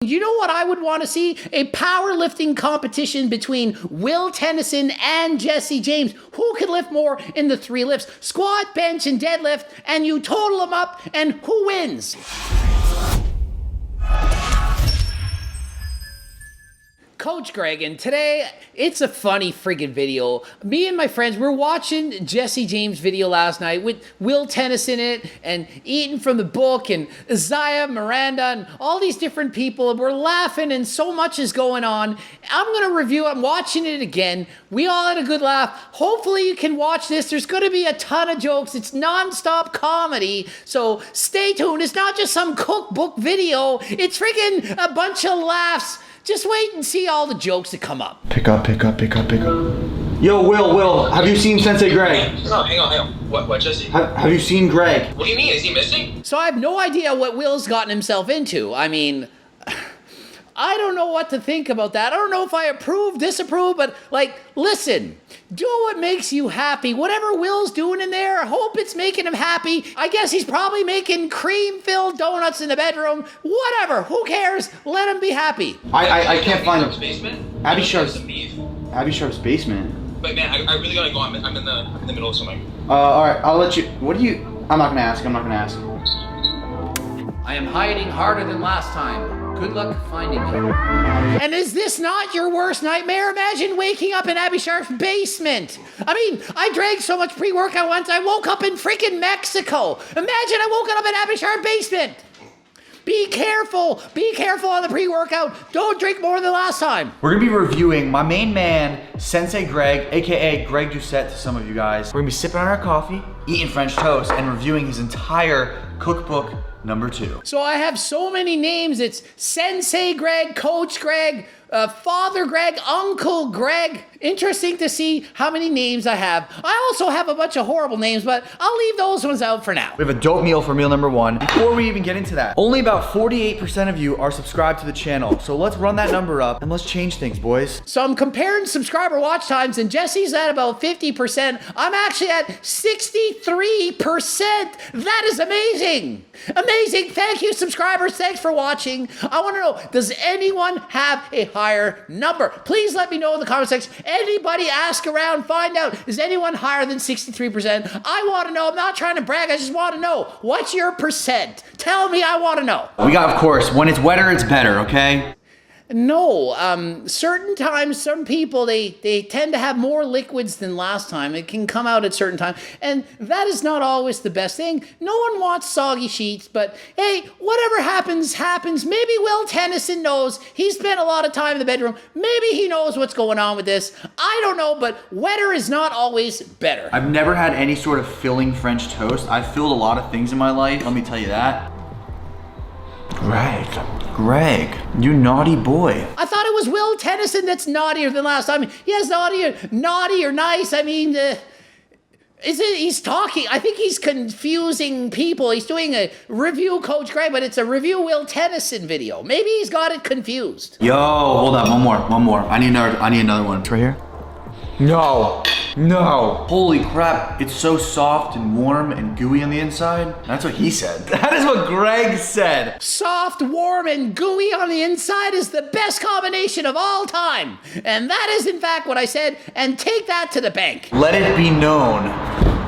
You know what I would want to see? A powerlifting competition between Will Tennyson and Jesse James. Who can lift more in the 3 lifts? Squat, bench, and deadlift, and you total them up, and who wins? Coach Greg, and today, it's a funny friggin' video. Me and my friends, we're watching Jesse James' video last night with Will Tennyson in it, and Eaton from the book, and Isaiah, Miranda, and all these different people, and we're laughing, and so much is going on. I'm gonna review it, I'm watching it again. We all had a good laugh. Hopefully you can watch this. There's gonna be a ton of jokes. It's non-stop comedy, so stay tuned. It's not just some cookbook video. It's friggin' a bunch of laughs. Just wait and see all the jokes that come up. Pick up. Yo, Will, have you seen Sensei Greg? No, hang on. What, Jesse? Have you seen Greg? What do you mean? Is he missing? So I have no idea what Will's gotten himself into. I mean, I don't know what to think about that. I don't know if I approve, disapprove, but like, listen, do what makes you happy. Whatever Will's doing in there, I hope it's making him happy. I guess he's probably making cream-filled donuts in the bedroom. Whatever, who cares? Let him be happy. I can't find him. Basement? Abby Sharp's basement. Wait, man, I really gotta go. I'm in the middle of something. All right, I'll let you. What do you? I'm not gonna ask. I am hiding harder than last time. Good luck finding me. And is this not your worst nightmare? Imagine waking up in Abby Sharp's basement. I mean, I drank so much pre-workout once, I woke up in freaking Mexico. Imagine I woke up in Abby Sharp's basement. Be careful on the pre-workout. Don't drink more than last time. We're gonna be reviewing my main man, Sensei Greg, AKA Greg Doucette to some of you guys. We're gonna be sipping on our coffee, eating French toast, and reviewing his entire cookbook number 2. So I have so many names. It's Sensei Greg, Coach Greg, Father Greg, Uncle Greg. Interesting to see how many names I have. I also have a bunch of horrible names, but I'll leave those ones out for now. We have a dope meal for meal number 1. Before we even get into that, only about 48% of you are subscribed to the channel. So let's run that number up and let's change things, boys. So I'm comparing subscriber watch times, and Jesse's at about 50%. I'm actually at 63%. That is amazing. Amazing. Thank you, subscribers. Thanks for watching. I want to know, does anyone have a higher number? Please let me know in the comment section. Anybody ask around, find out, is anyone higher than 63%? I want to know. I'm not trying to brag. I just want to know. What's your percent? Tell me. I want to know. We got, of course, when it's wetter, it's better, okay? No, certain times, some people, they tend to have more liquids than last time. It can come out at certain times, and that is not always the best thing. No one wants soggy sheets, but hey, whatever happens, happens. Maybe Will Tennyson knows. He spent a lot of time in the bedroom. Maybe he knows what's going on with this. I don't know, but wetter is not always better. I've never had any sort of filling French toast. I've filled a lot of things in my life, let me tell you that. Greg, you naughty boy. I thought it was Will Tennyson that's naughtier than last time. Yes, naughty or nice. I mean, he's talking. I think he's confusing people. He's doing a review Coach Greg, but it's a review Will Tennyson video. Maybe he's got it confused. Yo, hold on, one more. I need another one. It's right here. No. Holy crap, it's so soft and warm and gooey on the inside. That's what he said. That is what Greg said. Soft, warm, and gooey on the inside is the best combination of all time. And that is in fact what I said, and take that to the bank. Let it be known.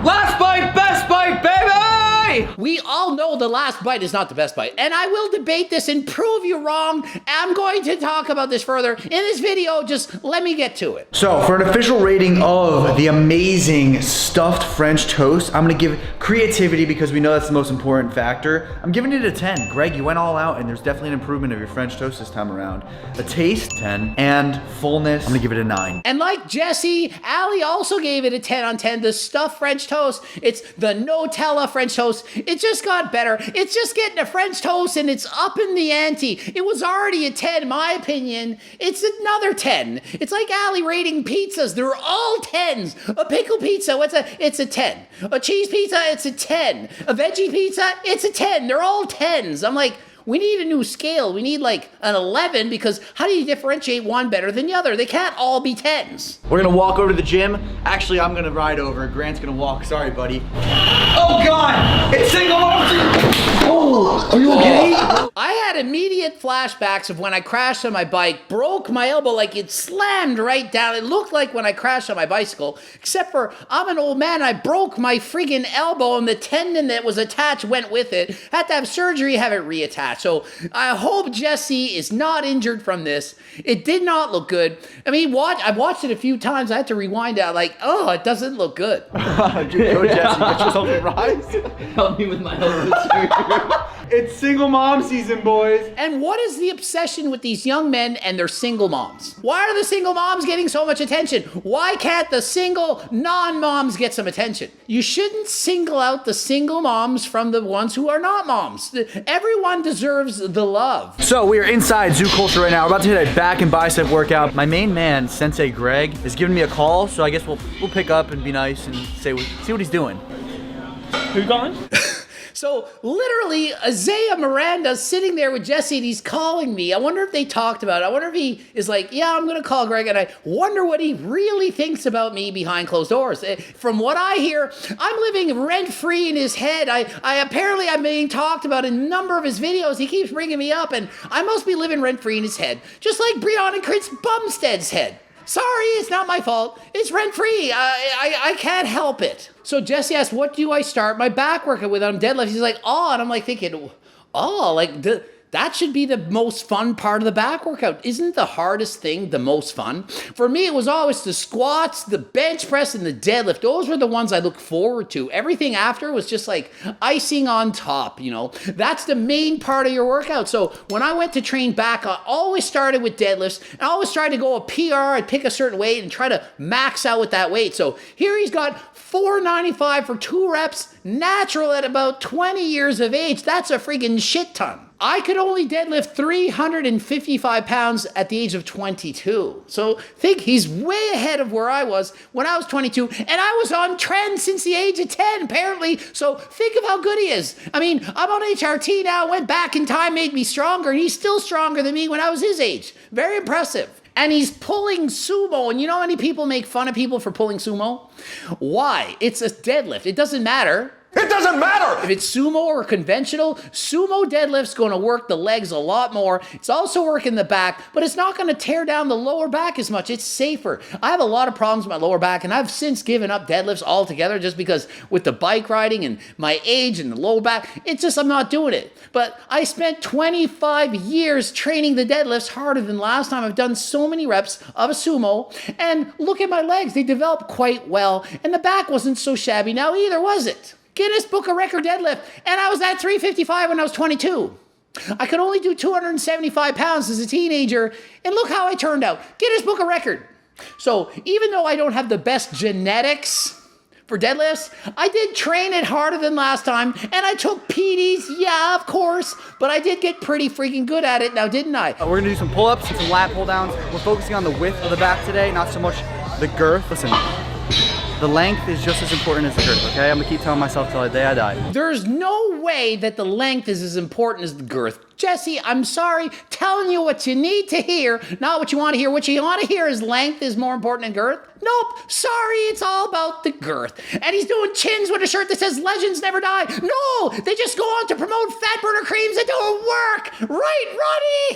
Last bite, best bite, baby! We all know the last bite is not the best bite, and I will debate this and prove you wrong. I'm going to talk about this further in this video. Just let me get to it. So for an official rating of the amazing stuffed French toast, I'm gonna give creativity because we know that's the most important factor. I'm giving it a 10. Greg, you went all out, and there's definitely an improvement of your French toast this time around. A taste, 10, and fullness, I'm gonna give it a 9. And like Jesse, Ali also gave it a 10 on 10. The stuffed French toast, it's the Nutella French toast. It just got better. It's just getting a French toast, and it's up in the ante. It was already a 10, in my opinion. It's another 10. It's like Ali rating pizzas. They're all 10s. A pickle pizza, it's a 10. A cheese pizza, it's a 10. A veggie pizza, it's a 10. They're all 10s. I'm like, We need a new scale. We need like an 11 because how do you differentiate one better than the other? They can't all be 10s. We're gonna walk over to the gym. Actually, I'm gonna ride over. Grant's gonna walk. Sorry, buddy. Oh God! It's single mom. Oh, are you okay? I had immediate flashbacks of when I crashed on my bike, broke my elbow, like it slammed right down. It looked like when I crashed on my bicycle, except for I'm an old man. I broke my friggin' elbow and the tendon that was attached went with it. Had to have surgery, have it reattached. So I hope Jesse is not injured from this. It did not look good. I mean, I've watched it a few times. I had to rewind it. Like, oh, it doesn't look good. Dude, go Jesse, get yourself a rise. Help me with my elbow. It's single mom season, boys. And what is the obsession with these young men and their single moms? Why are the single moms getting so much attention? Why can't the single non-moms get some attention? You shouldn't single out the single moms from the ones who are not moms. Everyone deserves the love. So we are inside Zoo Culture right now. We're about to hit a back and bicep workout. My main man, Sensei Greg, is giving me a call, so I guess we'll pick up and be nice and see what he's doing. Who going? So literally, Isaiah Miranda's sitting there with Jesse and he's calling me. I wonder if they talked about it. I wonder if he is like, yeah, I'm going to call Greg. And I wonder what he really thinks about me behind closed doors. From what I hear, I'm living rent-free in his head. I'm being talked about in a number of his videos. He keeps bringing me up and I must be living rent-free in his head. Just like Breon and Chris Bumstead's head. Sorry, it's not my fault. It's rent-free. I can't help it. So Jesse asked, what do I start my back workout with on deadlift? He's like, oh, and I'm like thinking, oh, like that should be the most fun part of the back workout. Isn't the hardest thing the most fun? For me, it was always the squats, the bench press, and the deadlift. Those were the ones I looked forward to. Everything after was just like icing on top, you know. That's the main part of your workout. So when I went to train back, I always started with deadlifts. I always tried to go a PR. I'd pick a certain weight and try to max out with that weight. So here he's got 495 for 2 reps, natural at about 20 years of age. That's a freaking shit ton. I could only deadlift 355 pounds at the age of 22. So think he's way ahead of where I was when I was 22, and I was on trend since the age of 10, apparently. So think of how good he is. I mean, I'm on HRT now, went back in time, made me stronger, and he's still stronger than me when I was his age. Very impressive. And he's pulling sumo. And you know how many people make fun of people for pulling sumo? Why? It's a deadlift. It doesn't matter. It doesn't matter! If it's sumo or conventional, sumo deadlift's going to work the legs a lot more. It's also working the back, but it's not going to tear down the lower back as much. It's safer. I have a lot of problems with my lower back, and I've since given up deadlifts altogether just because with the bike riding and my age and the lower back, it's just I'm not doing it. But I spent 25 years training the deadlifts harder than last time. I've done so many reps of a sumo, and look at my legs. They developed quite well, and the back wasn't so shabby now either, was it? Guinness Book of Record deadlift, and I was at 355 when I was 22. I could only do 275 pounds as a teenager, and look how I turned out. Guinness Book of Record. So even though I don't have the best genetics for deadlifts, I did train it harder than last time, and I took PDs, yeah, of course, but I did get pretty freaking good at it now, didn't I? We're gonna do some pull-ups and some lat pull-downs. We're focusing on the width of the back today, not so much the girth. Listen. The length is just as important as the girth, okay? I'm gonna keep telling myself till the day I die. There's no way that the length is as important as the girth. Jesse, I'm sorry, telling you what you need to hear, not what you want to hear. What you want to hear is length is more important than girth. Nope, sorry, it's all about the girth. And he's doing chins with a shirt that says legends never die. No, they just go on to promote fat burner creams that don't work. Right,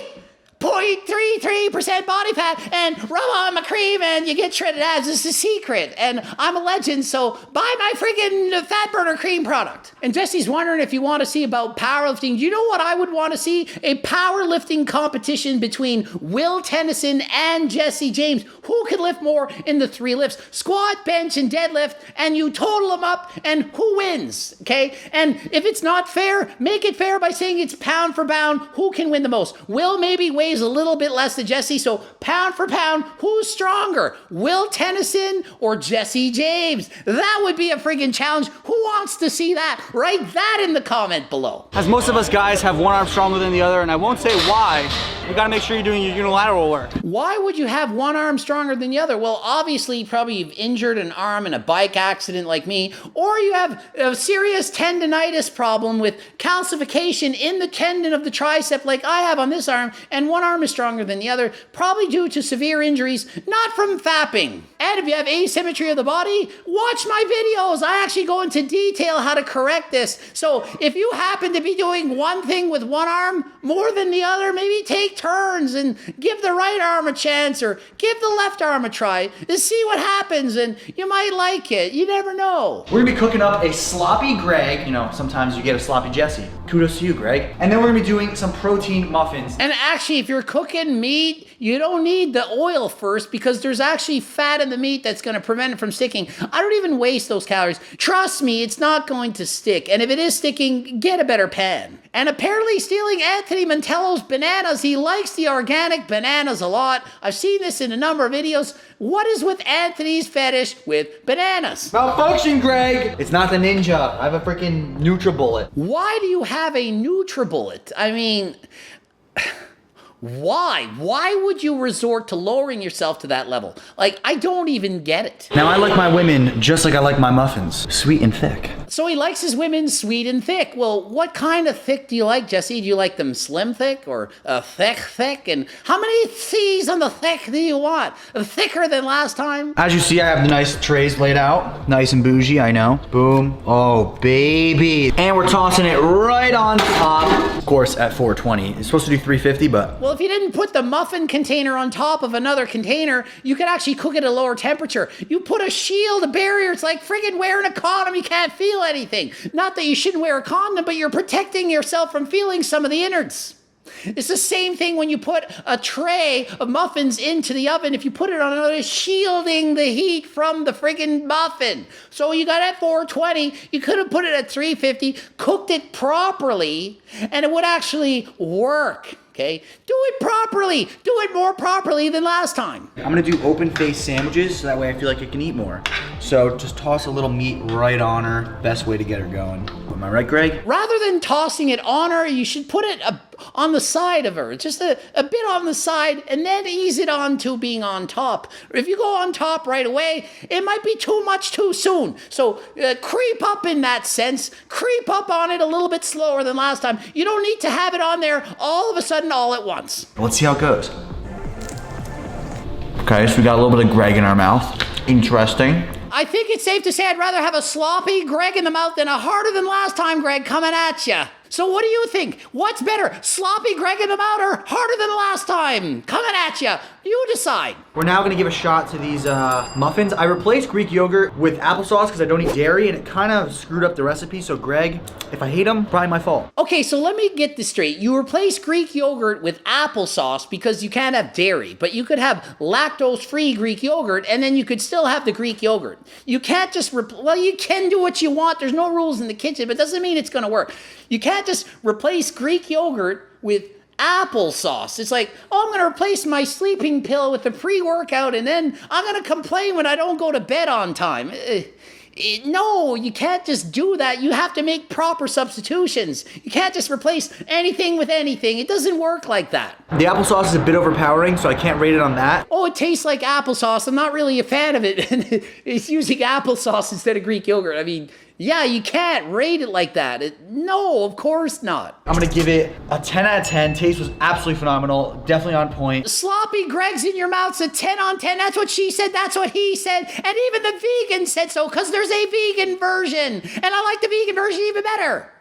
Ronnie? 0.33% body fat and rub on my cream and you get shredded abs. It's a secret. And I'm a legend, so buy my freaking fat burner cream product. And Jesse's wondering if you want to see about powerlifting. Do you know what I would want to see? A powerlifting competition between Will Tennyson and Jesse James. Who can lift more in the 3 lifts? Squat, bench, and deadlift, and you total them up, and who wins, okay? And if it's not fair, make it fair by saying it's pound for pound. Who can win the most? Will maybe weighs a little bit less than Jesse. So pound for pound, who's stronger? Will Tennyson or Jesse James? That would be a friggin' challenge. Who wants to see that? Write that in the comment below. As most of us guys have one arm stronger than the other, and I won't say why, you gotta make sure you're doing your unilateral work. Why would you have one arm stronger than the other? Well, obviously, probably you've injured an arm in a bike accident like me, or you have a serious tendonitis problem with calcification in the tendon of the tricep like I have on this arm, and one arm is stronger than the other, probably due to severe injuries, not from fapping. And if you have asymmetry of the body, watch my videos. I actually go into detail how to correct this. So if you happen to be doing one thing with one arm more than the other, maybe take turns and give the right arm a chance or give the left arm a try to see what happens, and you might like it. You never know. We're gonna be cooking up a sloppy Greg. You know, sometimes you get a sloppy Jesse. Kudos to you, Greg. And then we're gonna be doing some protein muffins. And actually, if you're cooking meat, you don't need the oil first because there's actually fat in the meat that's gonna prevent it from sticking. I don't even waste those calories. Trust me, it's not going to stick. And if it is sticking, get a better pan. And apparently stealing Anthony Mantello's bananas, he likes the organic bananas a lot. I've seen this in a number of videos. What is with Anthony's fetish with bananas? Malfunction, Greg! It's not the Ninja. I have a freaking NutriBullet. Why do you have a NutriBullet? I mean, why? Why would you resort to lowering yourself to that level? Like, I don't even get it. Now, I like my women just like I like my muffins. Sweet and thick. So he likes his women sweet and thick. Well, what kind of thick do you like, Jesse? Do you like them slim thick or thick? And how many C's on the thick do you want? Thicker than last time? As you see, I have the nice trays laid out. Nice and bougie, I know. Boom. Oh, baby. And we're tossing it right on top. Of course, at 420. It's supposed to do 350, but... Well, if you didn't put the muffin container on top of another container, you could actually cook it at a lower temperature. You put a shield, a barrier. It's like friggin' wearing a condom. You can't feel anything. Not that you shouldn't wear a condom, but you're protecting yourself from feeling some of the innards. It's the same thing when you put a tray of muffins into the oven. If you put it on another, shielding the heat from the friggin' muffin. So you got it at 420. You could have put it at 350, cooked it properly, and it would actually work. Okay? Do it properly. Do it more properly than last time. I'm gonna do open face sandwiches so that way I feel like I can eat more. So just toss a little meat right on her. Best way to get her going. Am I right, Greg? Rather than tossing it on her, you should put it on the side of her. Just a bit on the side and then ease it on to being on top. If you go on top right away, it might be too much too soon. So creep up in that sense. Creep up on it a little bit slower than last time. You don't need to have it on there all of a sudden all at once. Let's see how it goes. Okay, so we got a little bit of Greg in our mouth. Interesting. I think it's safe to say I'd rather have a sloppy Greg in the mouth than a harder than last time Greg coming at ya. So what do you think? What's better, sloppy Greg in the mouth or harder than last time coming at ya? You decide. We're now gonna give a shot to these muffins. I replaced Greek yogurt with applesauce because I don't eat dairy and it kind of screwed up the recipe. So Greg, if I hate them, probably my fault. Okay, so let me get this straight. You replace Greek yogurt with applesauce because you can't have dairy, but you could have lactose-free Greek yogurt and then you could still have the Greek yogurt. You can't just, well, you can do what you want. There's no rules in the kitchen, but it doesn't mean it's gonna work. You can't just replace Greek yogurt with applesauce. It's like, oh, I'm going to replace my sleeping pill with the pre-workout and then I'm going to complain when I don't go to bed on time. No, you can't just do that. You have to make proper substitutions. You can't just replace anything with anything. It doesn't work like that. The applesauce is a bit overpowering, so I can't rate it on that. Oh, it tastes like applesauce. I'm not really a fan of it. It's using applesauce instead of Greek yogurt. I mean, yeah, you can't rate it like that. No, of course not. I'm gonna give it a 10 out of 10. Taste was absolutely phenomenal. Definitely on point. Sloppy Greg's in your mouth's a 10 on 10. That's what she said. That's what he said. And even the vegan said so because there's a vegan version. And I like the vegan version even better.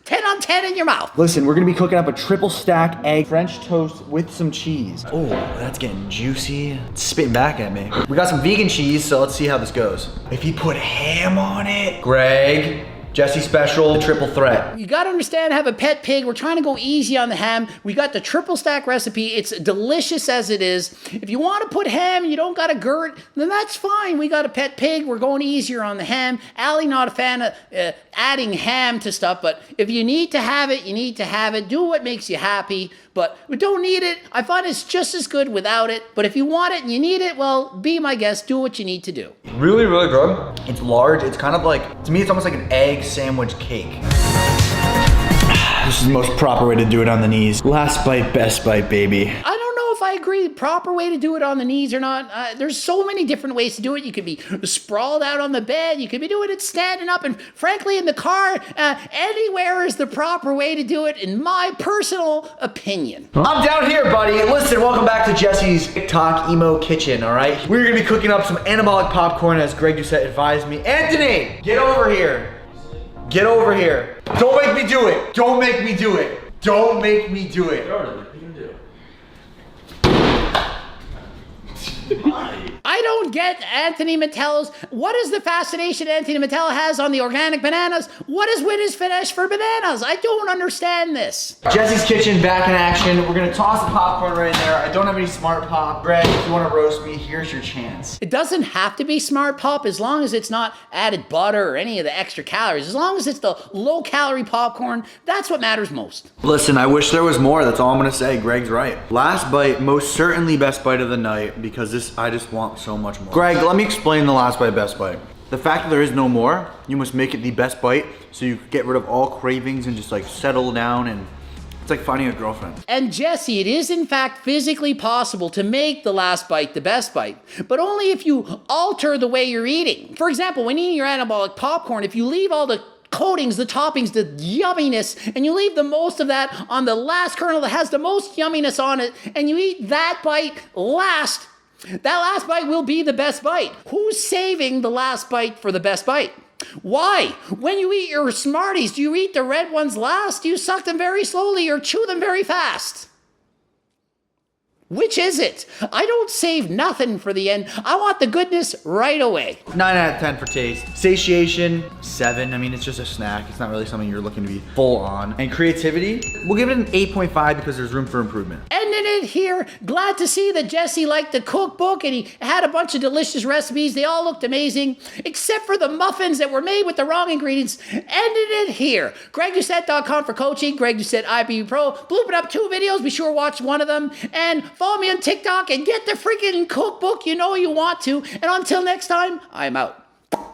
10 on 10 in your mouth. Listen, we're gonna be cooking up a triple stack egg French toast with some cheese. Oh, that's getting juicy. It's spitting back at me. We got some vegan cheese, so let's see how this goes. If he put ham on it, Greg, Jesse special, triple threat. You gotta understand, have a pet pig. We're trying to go easy on the ham. We got the triple stack recipe. It's delicious as it is. If you want to put ham, you don't got a girt, then that's fine. We got a pet pig. We're going easier on the ham. Allie not a fan of adding ham to stuff, but if you need to have it, you need to have it. Do what makes you happy, but we don't need it. I find it's just as good without it, but if you want it and you need it, well, be my guest. Do what you need to do. Really, really good. It's large. It's kind of like, to me, it's almost like an egg sandwich cake. This is the most proper way to do it on the knees. Last bite, best bite, baby. I don't know if I agree proper way to do it on the knees or not. There's so many different ways to do it. You could be sprawled out on the bed. You could be doing it standing up. And frankly, in the car, anywhere is the proper way to do it, in my personal opinion. I'm down here, buddy. Listen, welcome back to Jesse's TikTok Emo Kitchen, all right? We're gonna be cooking up some anabolic popcorn as Greg Doucette advised me. Anthony, get over here. Get over here. Don't make me do it. Don't make me do it. Don't make me do it. I don't get Anthony Metell's. What is the fascination Anthony Metella has on the organic bananas? What is with his fetish for bananas? I don't understand this. Jesse's Kitchen back in action. We're gonna toss the popcorn right in there. I don't have any Smart Pop. Greg, if you wanna roast me, here's your chance. It doesn't have to be Smart Pop as long as it's not added butter or any of the extra calories. As long as it's the low calorie popcorn, that's what matters most. Listen, I wish there was more. That's all I'm gonna say. Greg's right. Last bite, most certainly best bite of the night, because this, I just want so much more. Greg, let me explain the last bite, best bite. The fact that there is no more, you must make it the best bite so you get rid of all cravings and just like settle down, and it's like finding a girlfriend. And Jesse, it is in fact physically possible to make the last bite the best bite, but only if you alter the way you're eating. For example, when eating your anabolic popcorn, if you leave all the coatings, the toppings, the yumminess, and you leave the most of that on the last kernel that has the most yumminess on it, and you eat that bite last, that last bite will be the best bite. Who's saving the last bite for the best bite? Why? When you eat your Smarties, do you eat the red ones last? Do you suck them very slowly or chew them very fast? Which is it? I don't save nothing for the end. I want the goodness right away. 9 out of 10 for taste. Satiation, 7. I mean, it's just a snack. It's not really something you're looking to be full on. And creativity, we'll give it an 8.5 because there's room for improvement. Ending it here. Glad to see that Jesse liked the cookbook and he had a bunch of delicious recipes. They all looked amazing, except for the muffins that were made with the wrong ingredients. Ending it here. GregDoucette.com for coaching. Greg Doucette IBU Pro. Blooping up 2 videos. Be sure to watch one of them. And follow me on TikTok and get the freaking cookbook you know you want to. And until next time, I'm out.